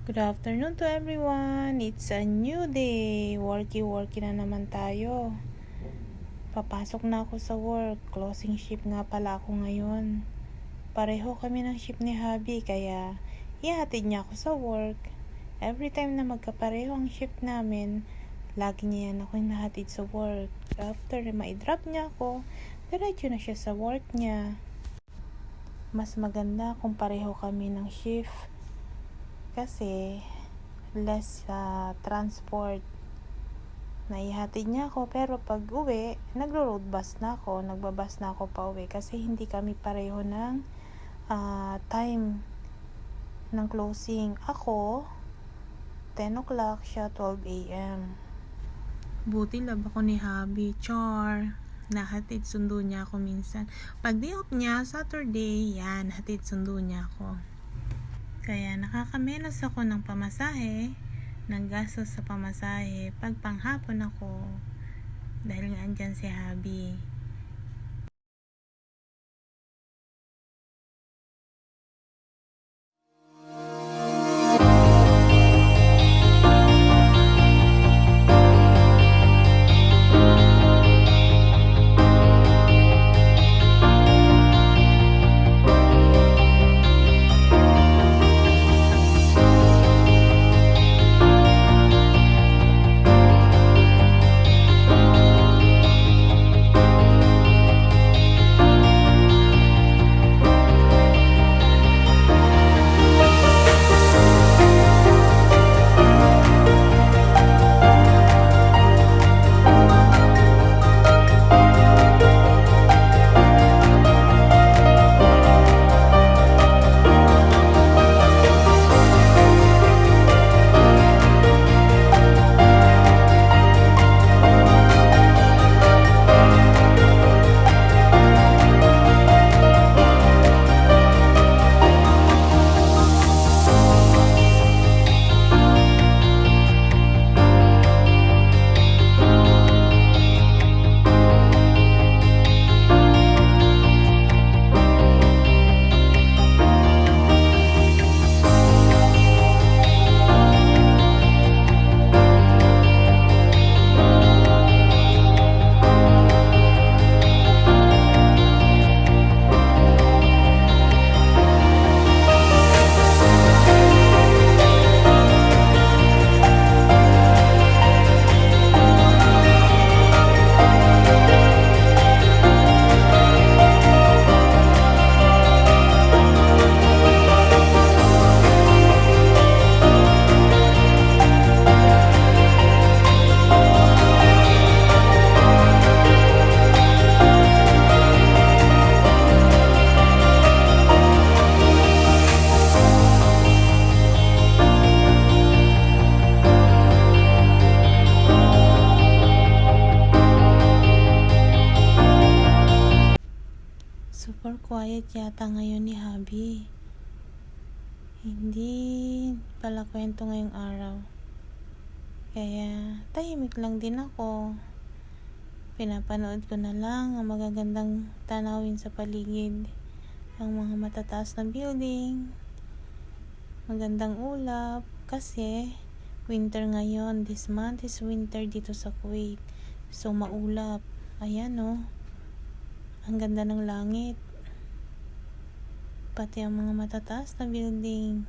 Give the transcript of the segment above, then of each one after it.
Good afternoon to everyone. It's a new day. Worky na naman tayo. Papasok na ako sa work. Closing shift nga pala ako ngayon. Pareho kami ng shift ni hubby kaya ihatid niya ako sa work. Every time na magkapareho ang shift namin, lagi niya yan ako hinahatid sa work. After ma-drop niya ako, diretso na siya sa work niya. Mas maganda kung pareho kami ng shift kasi less transport. Naihatid niya ako, pero pag uwi, nagro-road bus na ako, nagbabas na ako pa uwi kasi hindi kami pareho ng time ng closing. Ako 10 o'clock, siya 12 a.m. Buti lab ako ni hubby, char. Nahatid sundo niya ako minsan. Pag day off niya, Saturday, yan, hatid sundo niya ako. Kaya nakakamenos ako ng pamasahe, ng gastos sa pamasahe pag panghapon ako dahil nga andyan si hubby. Super quiet yata ngayon ni hubby. Hindi pala kwento ngayong araw. Kaya tahimik lang din ako. Pinapanood ko na lang ang magagandang tanawin sa paligid. Ang mga matataas na building. Magandang ulap. Kasi winter ngayon. This month is winter dito sa Kuwait. So maulap. Ayan oh. Ang ganda ng langit. Pati ang mga matataas na building.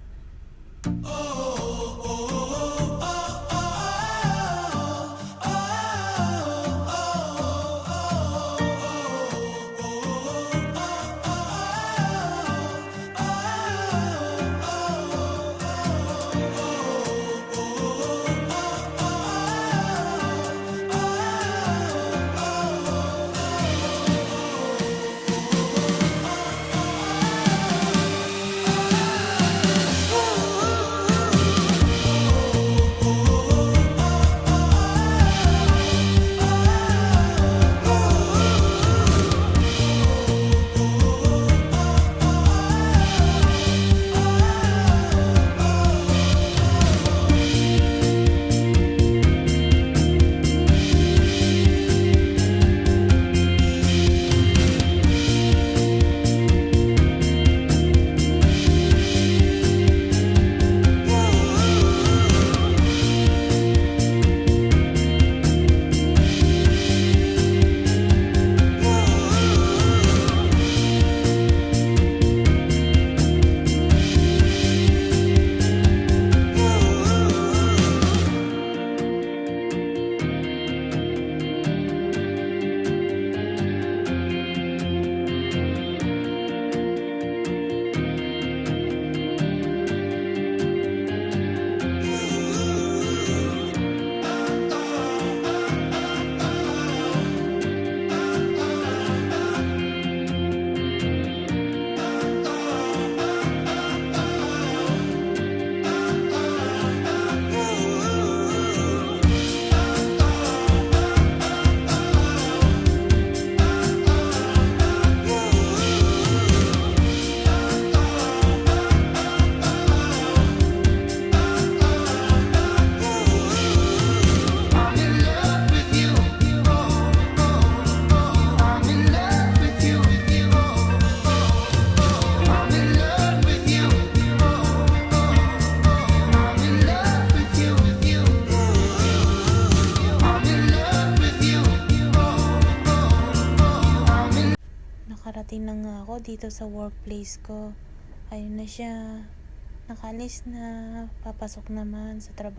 Kakarating na nga ako dito sa workplace ko. Ayun na siya. Nakalis na. Papasok naman sa trabaho.